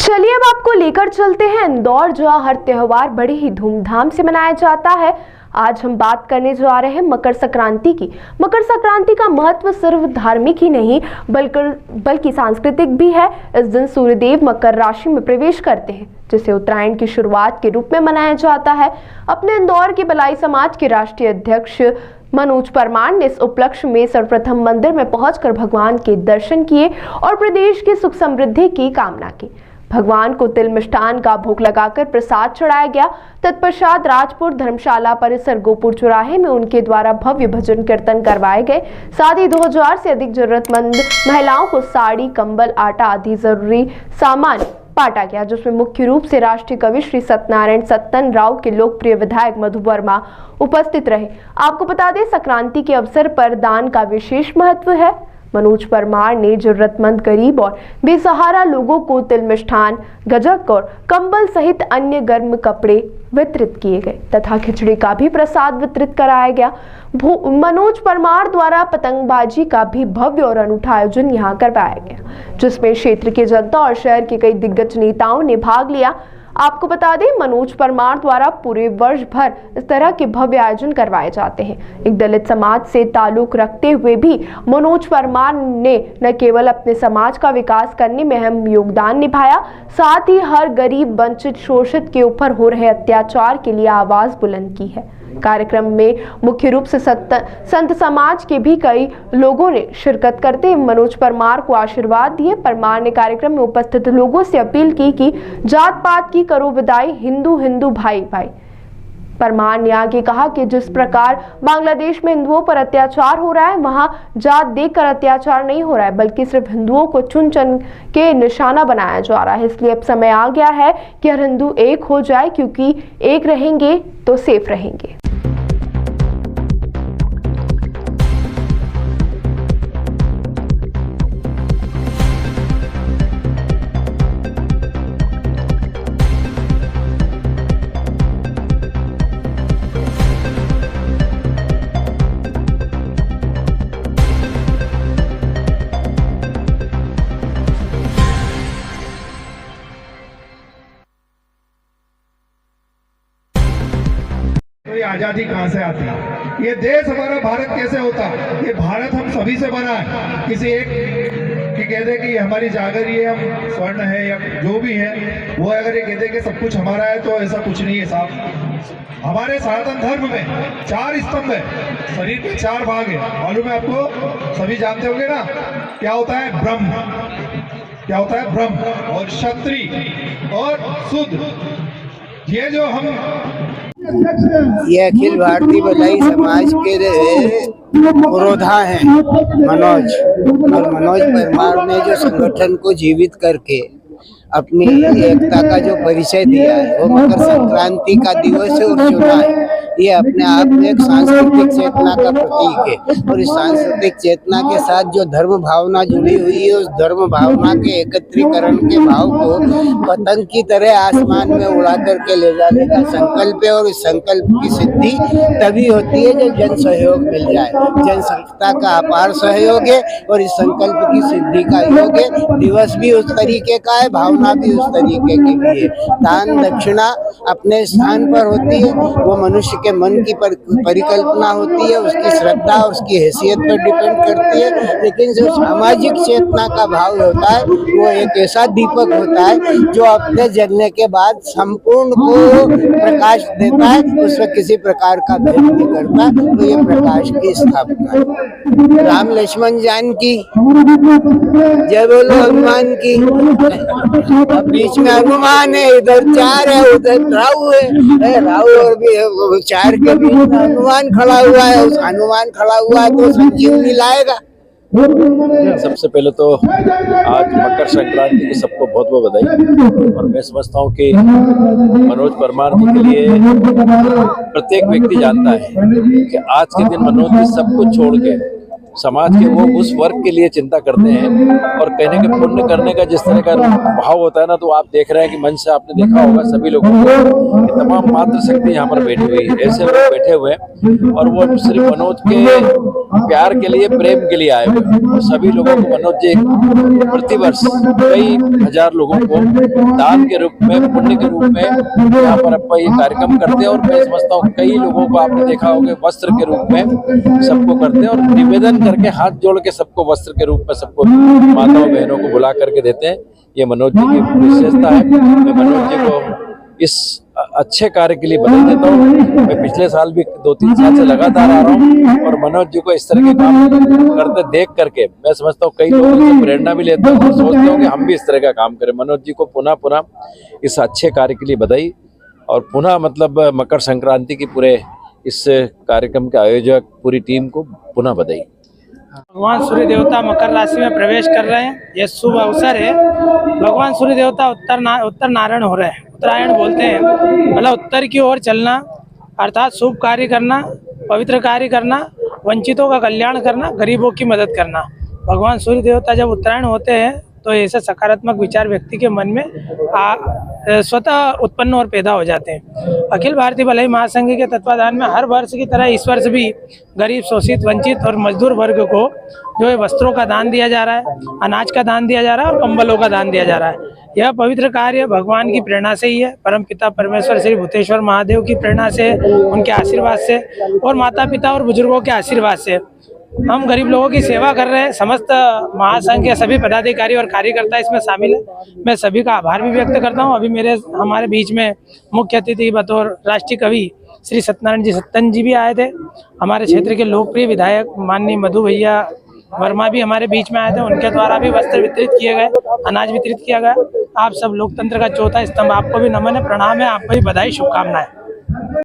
चलिए अब आपको लेकर चलते हैं इंदौर, जहां हर त्योहार बड़े ही धूमधाम से मनाया जाता है। आज हम बात करने जा रहे हैं मकर संक्रांति की। मकर संक्रांति का महत्व सिर्फ धार्मिक ही नहीं बल्कि सांस्कृतिक भी है। इस दिन सूर्यदेव मकर राशि में प्रवेश करते हैं, जिसे उत्तरायण की शुरुआत के रूप में मनाया जाता है। अपने इंदौर के बलाई समाज के राष्ट्रीय अध्यक्ष मनोज परमार ने इस उपलक्ष्य में सर्वप्रथम मंदिर में पहुंचकर भगवान के दर्शन किए और प्रदेश की सुख समृद्धि की कामना की। भगवान को तिल मिष्ठान का भोग लगाकर प्रसाद चढ़ाया गया। तत्पश्चात राजपुर धर्मशाला परिसर गोपुर चौराहे में उनके द्वारा भव्य भजन कीर्तन करवाए गए। साथ ही 2000 से अधिक जरूरतमंद महिलाओं को साड़ी, कंबल, आटा आदि जरूरी सामान बांटा गया, जिसमें मुख्य रूप से राष्ट्रीय कवि श्री सत्यनारायण सत्तन राव के लोकप्रिय विधायक मधु वर्मा उपस्थित रहे। आपको बता दें, संक्रांति के अवसर पर दान का विशेष महत्व है। मनोज परमार ने जरूरतमंद गरीब और बेसहारा लोगों को तिल मिष्ठान, गजक और कंबल सहित अन्य गर्म कपड़े वितरित किए गए तथा खिचड़ी का भी प्रसाद वितरित कराया गया। मनोज परमार द्वारा पतंगबाजी का भी भव्य और अनूठा आयोजन यहां करवाया गया, जिसमें क्षेत्र की जनता और शहर के कई दिग्गज नेताओं ने भाग लिया। आपको बता दें, मनोज परमार द्वारा पूरे वर्ष भर इस तरह के भव्य आयोजन करवाए जाते हैं। एक दलित समाज से ताल्लुक रखते हुए भी मनोज परमार ने न केवल अपने समाज का विकास करने में अहम योगदान निभाया, साथ ही हर गरीब, वंचित, शोषित के ऊपर हो रहे अत्याचार के लिए आवाज बुलंद की है। कार्यक्रम में मुख्य रूप से संत समाज के भी कई लोगों ने शिरकत करते हुए मनोज परमार को आशीर्वाद दिए। परमार ने कार्यक्रम में उपस्थित लोगों से अपील की कि जात पात की करो विदाई, हिंदू हिंदू भाई भाई। परमार ने आगे कहा कि जिस प्रकार बांग्लादेश में हिंदुओं पर अत्याचार हो रहा है, वहां जात देखकर अत्याचार नहीं हो रहा है, बल्कि सिर्फ हिंदुओं को चुन चुन के निशाना बनाया जा रहा है। इसलिए अब समय आ गया है कि हर हिंदू एक हो जाए, क्योंकि एक रहेंगे तो सेफ रहेंगे। तो ये आजादी कहां से आती है? ये देश हमारा भारत कैसे होता? ये भारत हम सभी से बना है। किसी एक की कह दे कि हमारी जागीर है, हम स्वर्ण है या जो भी है, वो अगर ये कह दे कि सब कुछ हमारा है, तो ऐसा कुछ नहीं है साहब। हमारे सनातन धर्म में 4 स्तंभ है, शरीर के 4 भाग है, मालूम है आपको? सभी जानते होंगे ना? क्या होता है? ब्रह्म। क्या होता है? ब्रह्म और क्षत्रिय और शूद्र। ये जो हम ये अखिल भारतीय बलाई समाज के पुरोधा हैं मनोज, और मनोज परमार ने जो संगठन को जीवित करके अपनी एकता का जो परिचय दिया है, वो मकर संक्रांति का दिवस है और चुना है। ये अपने आप में एक सांस्कृतिक चेतना का प्रतीक है, और इस सांस्कृतिक चेतना के साथ जो धर्म भावना जुड़ी हुई है, उस धर्म भावना के एकत्रीकरण के भाव को पतंग की तरह आसमान में उड़ा करके ले जाने का संकल्प है। और इस संकल्प की सिद्धि तभी होती है जब जन सहयोग मिल जाए। जनसंख्या का अपार सहयोग है और इस संकल्प की सिद्धि का योग है। दिवस भी उस तरीके का है, भावना भी उस तरीके की भी है। दान दक्षिणा अपने स्थान पर होती है, वो मनुष्य के मन की परिकल्पना होती है, उसकी श्रद्धा और उसकी हैसियत पर डिपेंड करती है। लेकिन जो सामाजिक चेतना का भाव होता है, वो एक ऐसा दीपक होता है जो अपने जलने के बाद संपूर्ण को प्रकाश देता है, उसमें किसी प्रकार का भेद नहीं करता। तो ये प्रकाश की स्थापना है। राम लक्ष्मण जानकी, जय बोलो हनुमान की। अब बीच में हनुमान है, इधर 4 है, उधर राहु है, राहु और भी 4 के बीच में हनुमान खड़ा हुआ है। उस हनुमान खड़ा हुआ है तो संजीवनी लाएगा। सबसे पहले तो आज मकर संक्रांति की सबको बहुत बहुत बधाई। और मैं समझता हूँ कि मनोज परमार जी के लिए प्रत्येक व्यक्ति जानता है कि आज के दिन मनोज जी सब कुछ छोड़ के समाज के वो उस वर्ग के लिए चिंता करते हैं और कहने के पुण्य करने का जिस तरह का भाव होता है ना, तो आप देख रहे हैं कि मंच से आपने देखा होगा सभी लोगों को कि तमाम मातृशक्ति यहाँ पर बैठी हुई है, ऐसे लोग बैठे हुए हैं और वो सिर्फ मनोज के प्यार के लिए, प्रेम के लिए आए हुए हैं। और सभी लोगों को मनोज जी प्रतिवर्ष कई हजार लोगों को दान के रूप में, पुण्य के रूप में यहाँ पर अपना ये कार्यक्रम करते हैं। और मैं समझता हूँ कई लोगों को आपने देखा होगा वस्त्र के रूप में सबको करते हैं और निवेदन करके हाथ जोड़ के सबको वस्त्र के रूप में सबको माताओं बहनों को बुला करके देते हैं। ये मनोज जी की विशेषता है। मैं मनोज जी को इस अच्छे कार्य के लिए बधाई देता हूँ। मैं पिछले साल भी 2-3 साल से लगातार आ रहा हूँ और मनोज जी को इस तरह के काम करते देख करके मैं समझता हूँ कई लोगों से प्रेरणा भी लेते हैं और सोचते होंगे हम भी इस तरह का काम करें। मनोज जी को पुनः इस अच्छे कार्य के लिए बधाई और पुनः मतलब मकर संक्रांति की पूरे इस कार्यक्रम के आयोजक पूरी टीम को पुनः बधाई। भगवान सूर्य देवता मकर राशि में प्रवेश कर रहे हैं, यह शुभ अवसर है। भगवान सूर्य देवता उत्तर नारायण हो रहे हैं, उत्तरायण बोलते हैं, मतलब उत्तर की ओर चलना अर्थात शुभ कार्य करना, पवित्र कार्य करना, वंचितों का कल्याण करना, गरीबों की मदद करना। भगवान सूर्य देवता जब उत्तरायण होते हैं तो ऐसे सकारात्मक विचार व्यक्ति के मन में स्वतः उत्पन्न और पैदा हो जाते हैं। अखिल भारतीय भलाई महासंघ के तत्वाधान में हर वर्ष की तरह इस वर्ष भी गरीब, शोषित, वंचित और मजदूर वर्ग को जो है वस्त्रों का दान दिया जा रहा है, अनाज का दान दिया जा रहा है और कंबलों का दान दिया जा रहा है। यह पवित्र कार्य भगवान की प्रेरणा से ही है, परम पिता परमेश्वर श्री भूतेश्वर महादेव की प्रेरणा से, उनके आशीर्वाद से और माता पिता और बुजुर्गों के आशीर्वाद से हम गरीब लोगों की सेवा कर रहे हैं। समस्त महासंघ के सभी पदाधिकारी और कार्यकर्ता इसमें शामिल है। मैं सभी का आभार भी व्यक्त करता हूं। अभी हमारे बीच में मुख्य अतिथि बतौर राष्ट्रीय कवि श्री सत्यनारायण जी सत्तन जी भी आए थे। हमारे क्षेत्र के लोकप्रिय विधायक माननीय मधु भैया वर्मा भी हमारे बीच में आए थे। उनके द्वारा भी वस्त्र वितरित किए गए, अनाज वितरित किया गया। आप सब लोकतंत्र का चौथा स्तंभ, आपको भी नमन है, प्रणाम है, आपको भी बधाई, शुभकामनाएं।